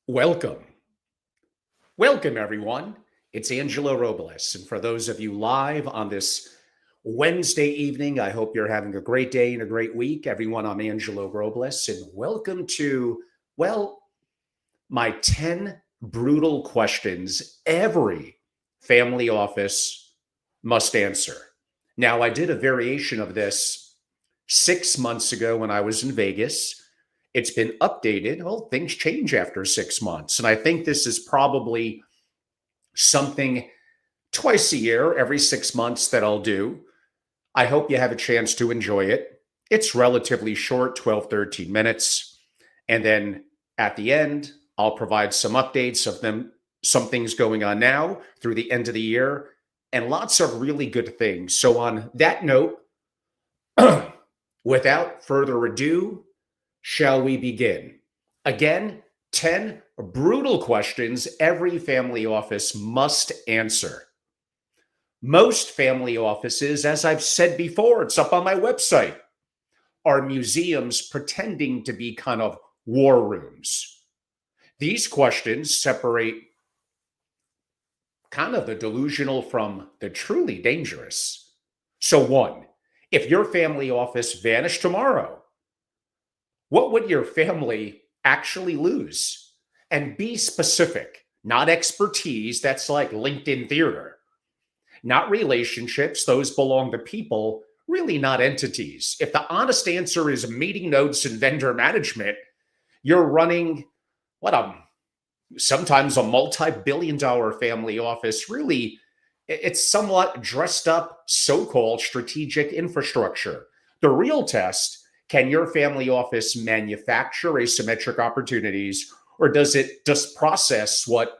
Welcome. Welcome, everyone. It's Angelo Robles. And for those of you live on this Wednesday evening, I hope you're having a great day and a great week. Everyone, I'm Angelo Robles, and welcome to, well, my 10 brutal questions every family office must answer. Now, I did a variation of this 6 months ago when I was in Vegas. It's been updated. Well, things change after 6 months. And I think this is probably something twice a year, every 6 months that I'll do. I hope you have a chance to enjoy it. It's relatively short, 12, 13 minutes. And then at the end, I'll provide some updates of them, some things going on now through the end of the year, and lots of really good things. So, on that note, without further ado, shall we begin? Again, 10 brutal questions every family office must answer. Most family offices, as I've said before, it's up on my website, are museums pretending to be kind of war rooms. These questions separate kind of the delusional from the truly dangerous. So, one, if your family office vanished tomorrow, what would your family actually lose? And be specific, not expertise. That's like LinkedIn theater, not relationships. Those belong to people, really not entities. If the honest answer is meeting notes and vendor management, you're running sometimes a multi-billion-dollar family office. Really, it's somewhat dressed up so-called strategic infrastructure. The real test: can your family office manufacture asymmetric opportunities, or does it just process what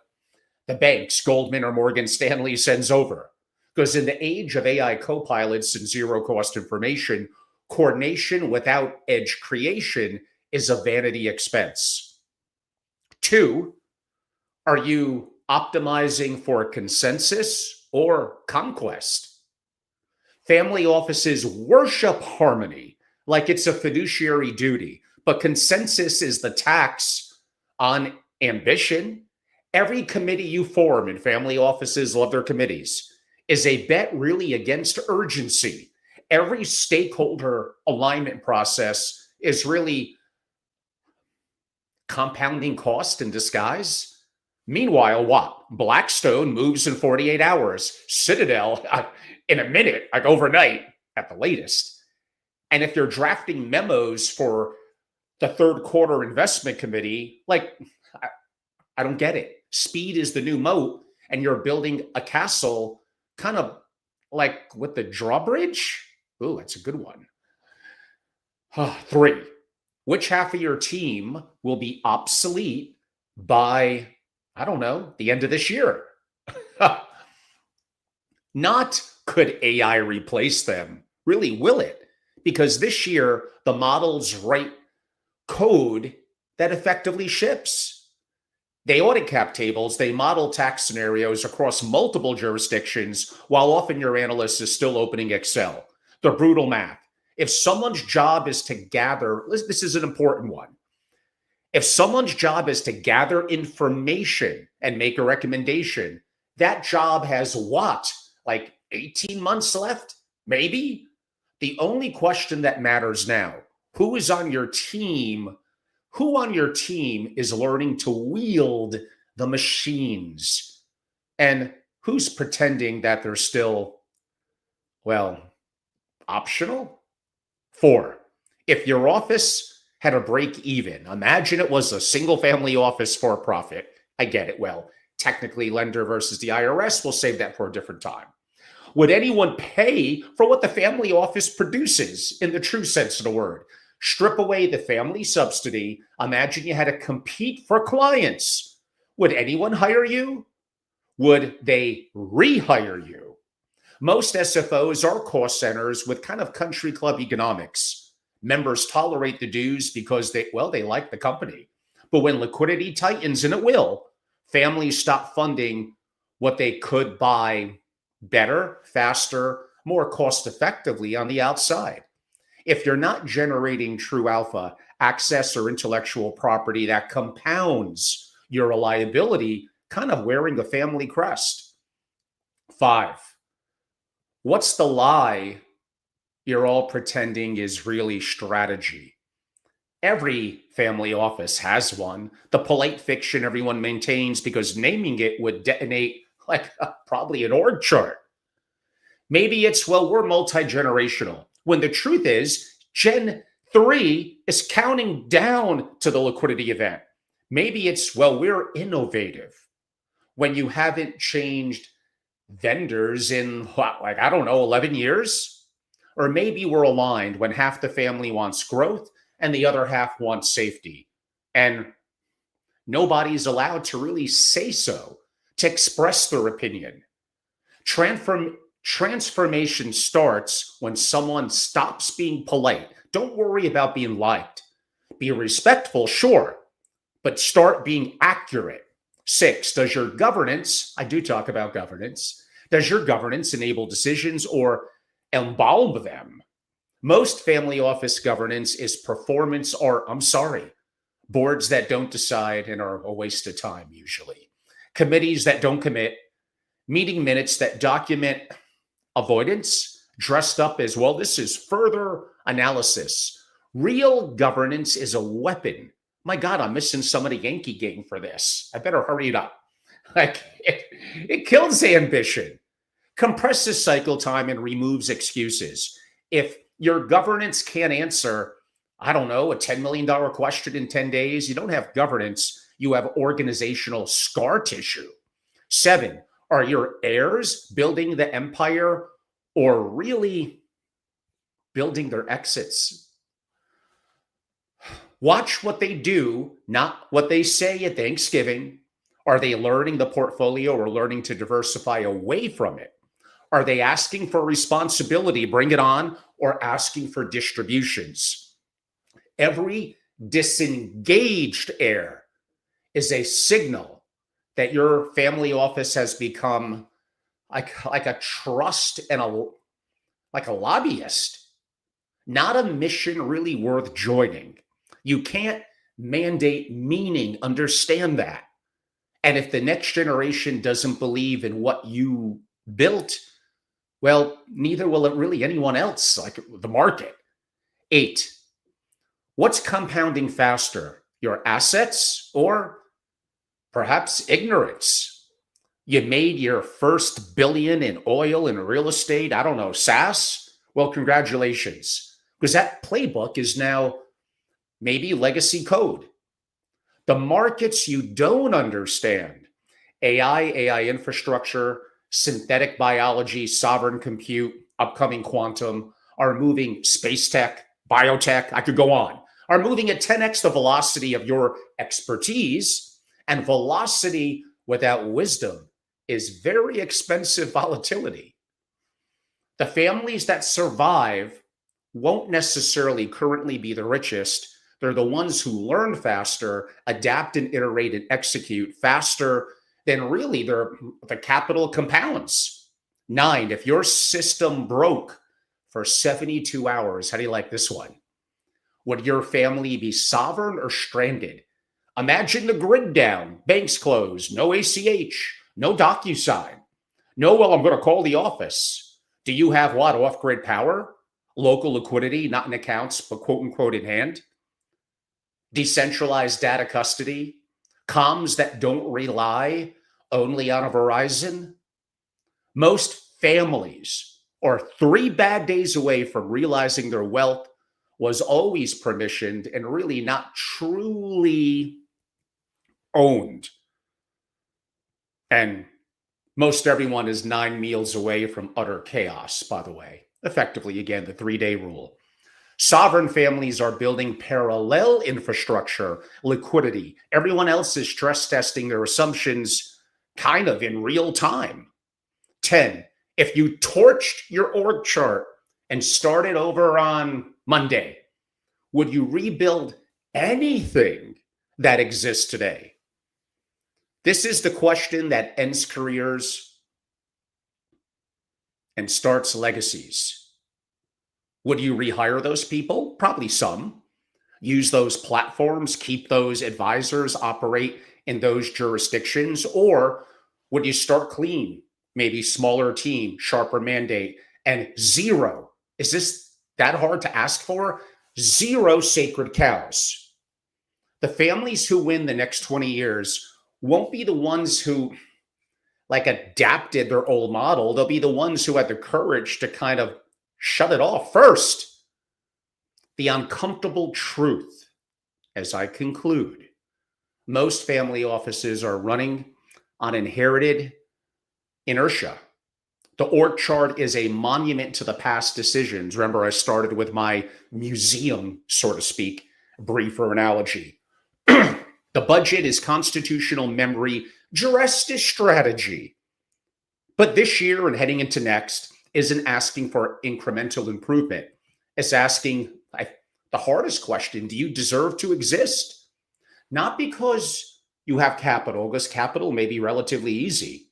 the banks, Goldman or Morgan Stanley, sends over? Because in the age of AI co-pilots and zero-cost information, coordination without edge creation is a vanity expense. Two, are you optimizing for consensus or conquest? Family offices worship harmony like it's a fiduciary duty, but consensus is the tax on ambition. Every committee you form in family offices, love their committees, is a bet really against urgency. Every stakeholder alignment process is really compounding cost in disguise. Meanwhile, what? Blackstone moves in 48 hours, Citadel in a minute, like overnight at the latest. And if you're drafting memos for the third quarter investment committee, I don't get it. Speed is the new moat, and you're building a castle kind of like with the drawbridge. Ooh, that's a good one. Three, which half of your team will be obsolete by, I don't know, the end of this year? Not could AI replace them. Really, will it? Because this year, the models write code that effectively ships. They audit cap tables, they model tax scenarios across multiple jurisdictions, while often your analyst is still opening Excel. The brutal math. If someone's job is to gather, this is an important one. If someone's job is to gather information and make a recommendation, that job has what? Like 18 months left? Maybe? The only question that matters now: who is on your team? Who on your team is learning to wield the machines? And who's pretending that they're still, optional? Four, if your office had a break even, imagine it was a single family office for profit. I get it. Well, technically, lender versus the IRS, we'll save that for a different time. Would anyone pay for what the family office produces in the true sense of the word? Strip away the family subsidy. Imagine you had to compete for clients. Would anyone hire you? Would they rehire you? Most SFOs are cost centers with kind of country club economics. Members tolerate the dues because they like the company. But when liquidity tightens, and it will, families stop funding what they could buy better, faster, more cost effectively on the outside. If you're not generating true alpha, access, or intellectual property that compounds your reliability kind of wearing a family crest. 5, what's the lie you're all pretending is really strategy? Every family office has one. The polite fiction everyone maintains because naming it would detonate like probably an org chart. Maybe it's, well, we're multi generational, when the truth is, Gen 3 is counting down to the liquidity event. Maybe it's, well, we're innovative, when you haven't changed vendors in, what, like, I don't know, 11 years? Or maybe we're aligned when half the family wants growth and the other half wants safety. And nobody's allowed to really say so, to express their opinion. Transformation starts when someone stops being polite. Don't worry about being liked. Be respectful, sure, but start being accurate. 6, does your governance, I do talk about governance, does your governance enable decisions or embalm them? Most family office governance is performance or, I'm sorry, boards that don't decide and are a waste of time usually. Committees that don't commit, meeting minutes that document avoidance, dressed up as, well, this is further analysis. Real governance is a weapon. My God, I'm missing some of the Yankee game for this. I better hurry it up. Like, it kills ambition, compresses cycle time, and removes excuses. If your governance can't answer, I don't know, a $10 million question in 10 days, you don't have governance, you have organizational scar tissue. 7, are your heirs building the empire or really building their exits? Watch what they do, not what they say at Thanksgiving. Are they learning the portfolio or learning to diversify away from it? Are they asking for responsibility, bring it on, or asking for distributions? Every disengaged heir is a signal that your family office has become like a trust and like a lobbyist, not a mission really worth joining. You can't mandate meaning, understand that. And if the next generation doesn't believe in what you built, well, neither will it really anyone else, like the market. 8, what's compounding faster, your assets or perhaps ignorance? You made your first billion in oil and real estate, I don't know, SaaS? Well, congratulations, because that playbook is now maybe legacy code. The markets you don't understand, AI infrastructure, synthetic biology, sovereign compute, upcoming quantum, are moving space tech, biotech, I could go on, are moving at 10x the velocity of your expertise. And velocity without wisdom is very expensive volatility. The families that survive won't necessarily currently be the richest. They're the ones who learn faster, adapt and iterate and execute faster than really the capital compounds. 9, if your system broke for 72 hours, how do you like this one? Would your family be sovereign or stranded? Imagine the grid down, banks closed, no ACH, no DocuSign. No, well, I'm going to call the office. Do you have what? Off-grid power? Local liquidity, not in accounts, but quote unquote in hand? Decentralized data custody? Comms that don't rely only on a Verizon? Most families are 3 bad days away from realizing their wealth was always permissioned and really not truly owned. And most everyone is 9 meals away from utter chaos, by the way. Effectively, again, the 3-day rule. Sovereign families are building parallel infrastructure, liquidity. Everyone else is stress testing their assumptions kind of in real time. 10, if you torched your org chart and started over on Monday, would you rebuild anything that exists today? This is the question that ends careers and starts legacies. Would you rehire those people? Probably some. use those platforms, keep those advisors, operate in those jurisdictions? Or would you start clean, maybe smaller team, sharper mandate, and zero? Is this that hard to ask for? Zero sacred cows. The families who win the next 20 years won't be the ones who like adapted their old model. They'll be the ones who had the courage to kind of shut it off first. The uncomfortable truth, as I conclude, most family offices are running on inherited inertia. The org chart is a monument to the past decisions. Remember, I started with my museum, so to speak, briefer analogy. The budget is constitutional memory dressed as strategy. But this year and heading into next isn't asking for incremental improvement. It's asking the hardest question: do you deserve to exist? Not because you have capital, because capital may be relatively easy,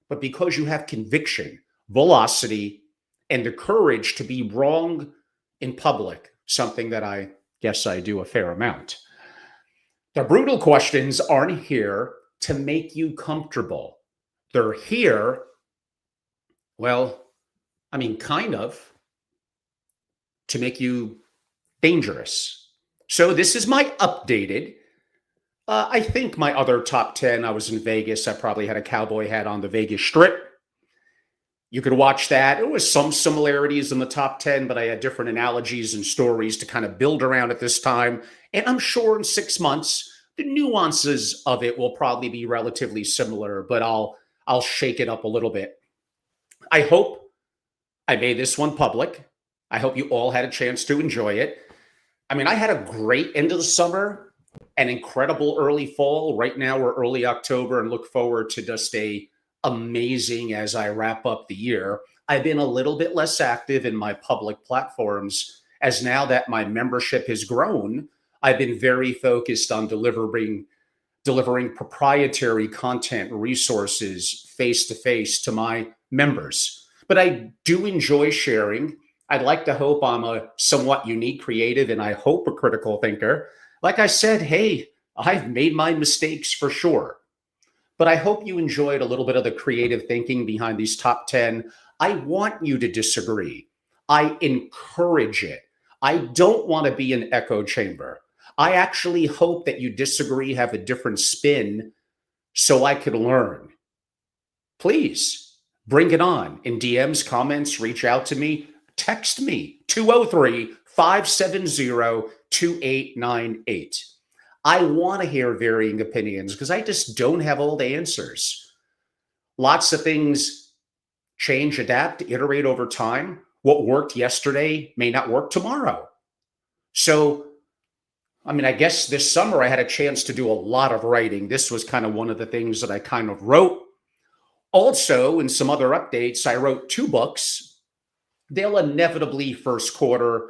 but because you have conviction, velocity, and the courage to be wrong in public, something that I guess I do a fair amount. The brutal questions aren't here to make you comfortable. They're here, well, I mean, kind of, to make you dangerous. So this is my updated. I think my other top 10, I was in Vegas. I probably had a cowboy hat on the Vegas Strip. You could watch that. There was some similarities in the top 10, but I had different analogies and stories to kind of build around at this time. And I'm sure in 6 months, the nuances of it will probably be relatively similar, but I'll shake it up a little bit. I hope I made this one public. I hope you all had a chance to enjoy it. I mean, I had a great end of the summer, an incredible early fall. Right now we're early October and look forward to just a amazing as I wrap up the year. I've been a little bit less active in my public platforms as now that my membership has grown, I've been very focused on delivering proprietary content resources face to face to my members. But I do enjoy sharing. I'd like to hope I'm a somewhat unique creative and I hope a critical thinker. Like I said, hey, I've made my mistakes for sure. But I hope you enjoyed a little bit of the creative thinking behind these top 10. I want you to disagree. I encourage it. I don't want to be an echo chamber. I actually hope that you disagree, have a different spin so I could learn. Please bring it on. In DMs, comments, reach out to me, text me 203-570-2898. I want to hear varying opinions because I just don't have all the answers. Lots of things change, adapt, iterate over time. What worked yesterday may not work tomorrow. So, I mean, I guess this summer I had a chance to do a lot of writing. This was kind of one of the things that I kind of wrote. Also, in some other updates, I wrote 2 books. They'll inevitably first quarter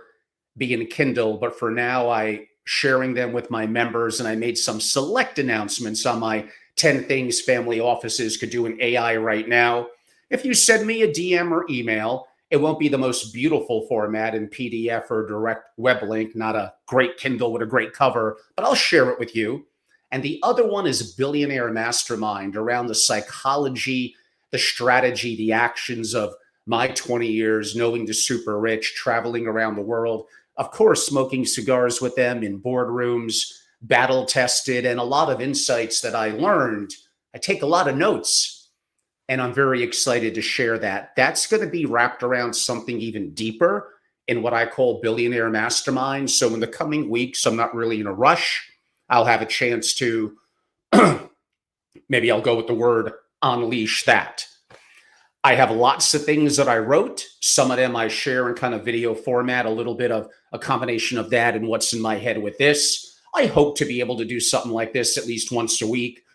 be in Kindle, but for now, I sharing them with my members, and I made some select announcements on my 10 things family offices could do in AI right now. If you send me a DM or email, it won't be the most beautiful format in PDF or direct web link, not a great Kindle with a great cover, but I'll share it with you. And the other one is Billionaire Mastermind, around the psychology, the strategy, the actions of my 20 years knowing the super rich, traveling around the world, of course, smoking cigars with them in boardrooms, battle tested, and a lot of insights that I learned. I take a lot of notes, and I'm very excited to share that. That's going to be wrapped around something even deeper in what I call Billionaire Mastermind. So in the coming weeks, I'm not really in a rush. I'll have a chance to, maybe I'll go with the word unleash that. I have lots of things that I wrote. Some of them I share in kind of video format, a little bit of a combination of that and what's in my head with this. I hope to be able to do something like this at least once a week,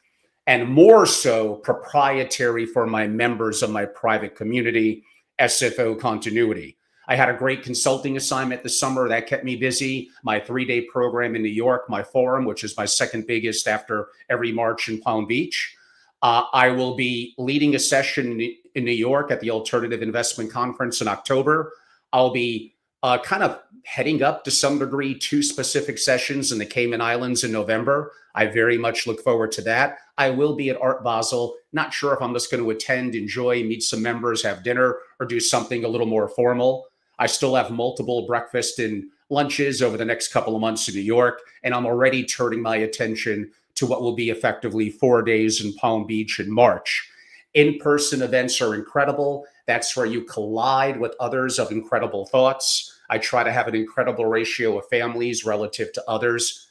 and more so proprietary for my members of my private community, SFO Continuity. I had a great consulting assignment this summer that kept me busy. My 3-day program in New York, my forum, which is my second biggest after every March in Palm Beach. I will be leading a session in New York at the Alternative Investment Conference in October. I'll be kind of heading up to some degree 2 specific sessions in the Cayman Islands in November. I very much look forward to that. I will be at Art Basel. Not sure if I'm just going to attend, enjoy, meet some members, have dinner, or do something a little more formal. I still have multiple breakfast and lunches over the next couple of months in New York, and I'm already turning my attention to what will be effectively 4 days in Palm Beach in March. In-person events are incredible. That's where you collide with others of incredible thoughts. I try to have an incredible ratio of families relative to others.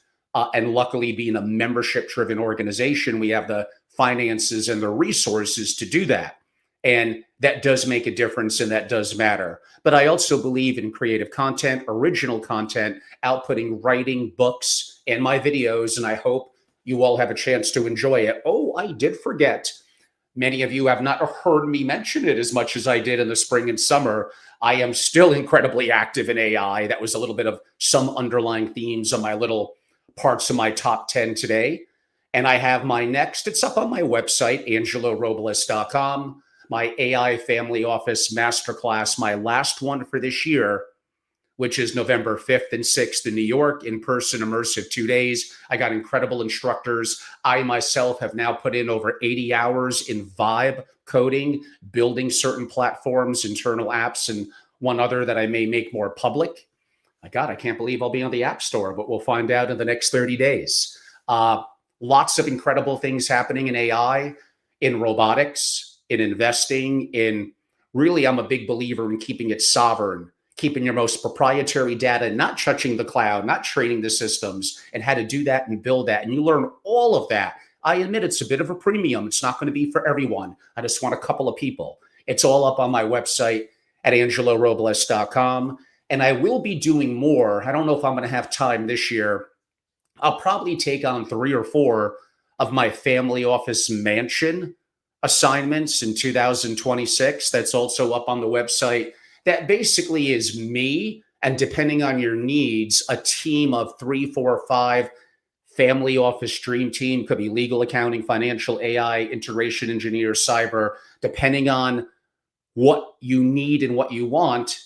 And luckily, being a membership-driven organization, we have the finances and the resources to do that. And that does make a difference and that does matter. But I also believe in creative content, original content, outputting writing, books, and my videos. And I hope you all have a chance to enjoy it. Oh, I did forget. Many of you have not heard me mention it as much as I did in the spring and summer. I am still incredibly active in AI. That was a little bit of some underlying themes on my little parts of my top 10 today. And I have my next, it's up on my website, angelorobles.com, my AI Family Office Masterclass, my last one for this year, which is November 5th and 6th in New York, in-person immersive 2 days. I got incredible instructors. I myself have now put in over 80 hours in vibe coding, building certain platforms, internal apps, and one other that I may make more public. My God, I can't believe I'll be on the App Store, but we'll find out in the next 30 days. Lots of incredible things happening in AI, in robotics, in investing, in really, I'm a big believer in keeping it sovereign, keeping your most proprietary data, not touching the cloud, not training the systems, and how to do that and build that. And you learn all of that. I admit it's a bit of a premium. It's not going to be for everyone. I just want a couple of people. It's all up on my website at angelorobles.com. And I will be doing more. I don't know if I'm going to have time this year. I'll probably take on 3 or 4 of my family office mansion assignments in 2026. That's also up on the website. That basically is me, and depending on your needs, a team of 3, 4, 5 family office dream team. Could be legal, accounting, financial, AI, integration engineer, cyber, depending on what you need and what you want.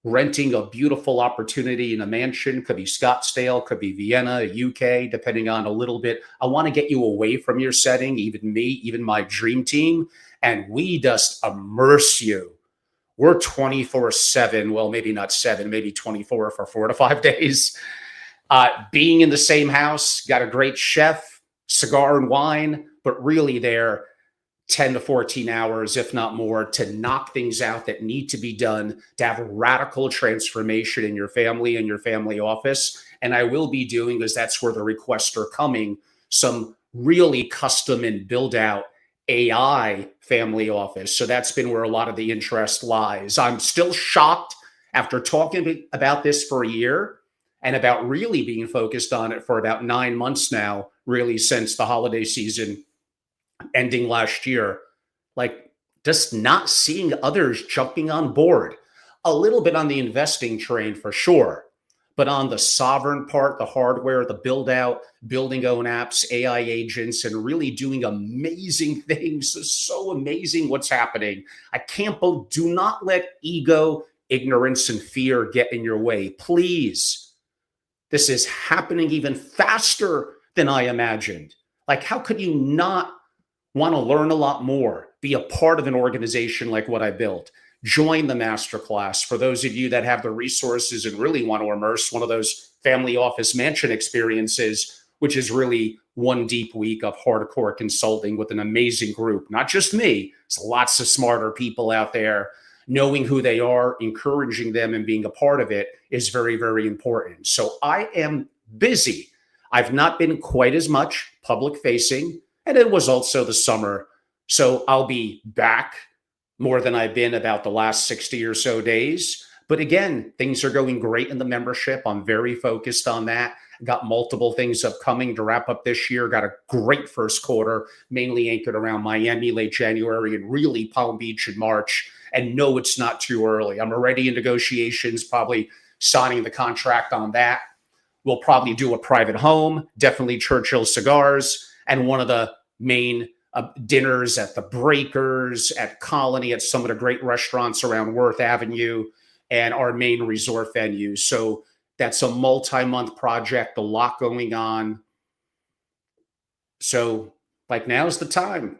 Renting a beautiful opportunity in a mansion, could be Scottsdale, could be Vienna, UK, depending on a little bit. I want to get you away from your setting, even me, even my dream team, and we just immerse you. We're 24/7, well, maybe not 7, maybe 24 for 4 to 5 days. Being in the same house, got a great chef, cigar and wine, but really they're 10 to 14 hours, if not more, to knock things out that need to be done, to have a radical transformation in your family and your family office. And I will be doing, because that's where the requests are coming, some really custom and build out AI family office. So that's been where a lot of the interest lies. I'm still shocked after talking about this for a year and about really being focused on it for about 9 months now, really since the holiday season ending last year, like just not seeing others jumping on board. A little bit on the investing train for sure, but on the sovereign part, the hardware, the build out, building own apps, AI agents, and really doing amazing things. It's so amazing what's happening. I can't believe, do not let ego, ignorance, and fear get in your way. Please. This is happening even faster than I imagined. Like, how could you not want to learn a lot more, be a part of an organization like what I built? Join the masterclass. For those of you that have the resources and really want to immerse, one of those family office mansion experiences, which is really 1 deep week of hardcore consulting with an amazing group. Not just me, it's lots of smarter people out there. Knowing who they are, encouraging them, and being a part of it is very, very important. So I am busy. I've not been quite as much public facing, and it was also the summer. So I'll be back more than I've been about the last 60 or so days. But again, things are going great in the membership. I'm very focused on that. Got multiple things upcoming to wrap up this year. Got a great first quarter, mainly anchored around Miami late January and really Palm Beach in March. And no, it's not too early. I'm already in negotiations, probably signing the contract on that. We'll probably do a private home, definitely Churchill Cigars, and one of the main dinners at the Breakers, at Colony, at some of the great restaurants around Worth Avenue, and our main resort venues. So that's a multi-month project, a lot going on. So, like, now's the time.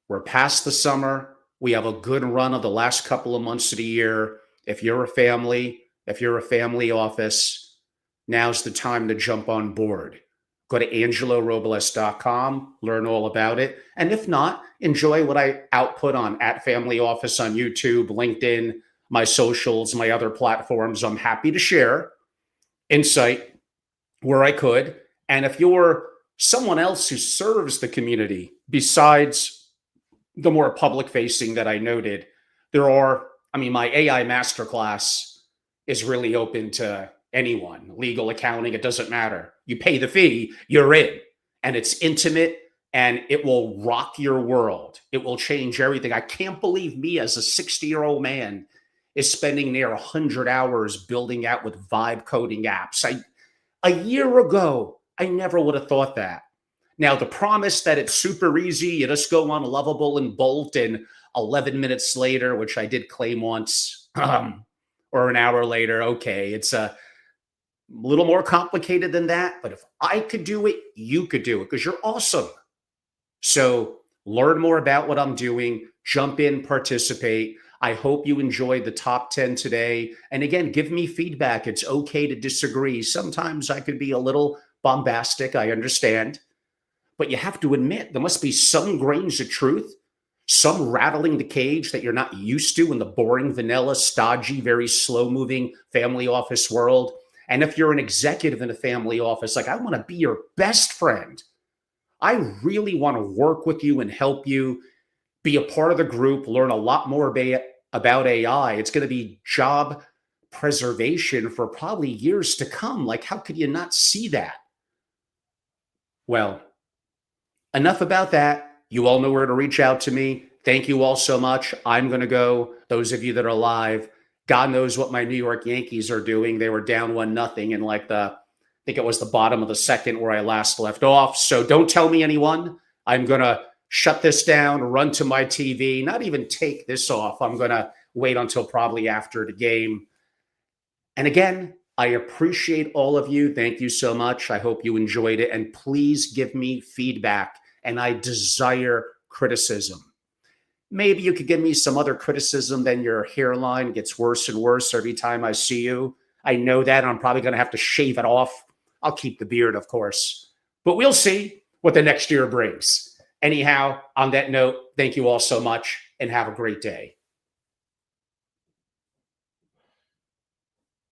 We're past the summer. We have a good run of the last couple of months of the year. If you're a family, if you're a family office, now's the time to jump on board. Go to angelorobles.com, learn all about it. And if not, enjoy what I output on at Family Office on YouTube, LinkedIn, my socials, my other platforms. I'm happy to share insight where I could. And if you're someone else who serves the community besides the more public facing that I noted, there are, I mean, my AI masterclass is really open to anyone, legal, accounting, it doesn't matter. You pay the fee, you're in, and it's intimate and it will rock your world. It will change everything. I can't believe me as a 60-year-old man is spending near 100 hours building out with vibe coding apps. A year ago, I never would have thought that. Now, the promise that it's super easy, you just go on Lovable and Bolt, and 11 minutes later, which I did claim once, or an hour later, okay, it's a little more complicated than that. But if I could do it, you could do it because you're awesome. So learn more about what I'm doing, jump in, participate. I hope you enjoyed the top 10 today. And again, give me feedback. It's okay to disagree. Sometimes I could be a little bombastic, I understand. But you have to admit, there must be some grains of truth, some rattling the cage that you're not used to in the boring, vanilla, stodgy, very slow moving family office world. And if you're an executive in a family office, like, I want to be your best friend. I really want to work with you and help you be a part of the group, learn a lot more about AI. It's going to be job preservation for probably years to come. Like, how could you not see that? Well, enough about that. You all know where to reach out to me. Thank you all so much. I'm going to go. Those of you that are live, God knows what my New York Yankees are doing. They were down 1-0 in like I think it was the bottom of the second where I last left off. So don't tell me anyone. I'm going to shut this down, run to my TV, not even take this off. I'm going to wait until probably after the game. And again, I appreciate all of you. Thank you so much. I hope you enjoyed it. And please give me feedback. And I desire criticism. Maybe you could give me some other criticism than your hairline gets worse and worse every time I see you. I know that. I'm probably going to have to shave it off. I'll keep the beard, of course. But we'll see what the next year brings. Anyhow, on that note, thank you all so much and have a great day.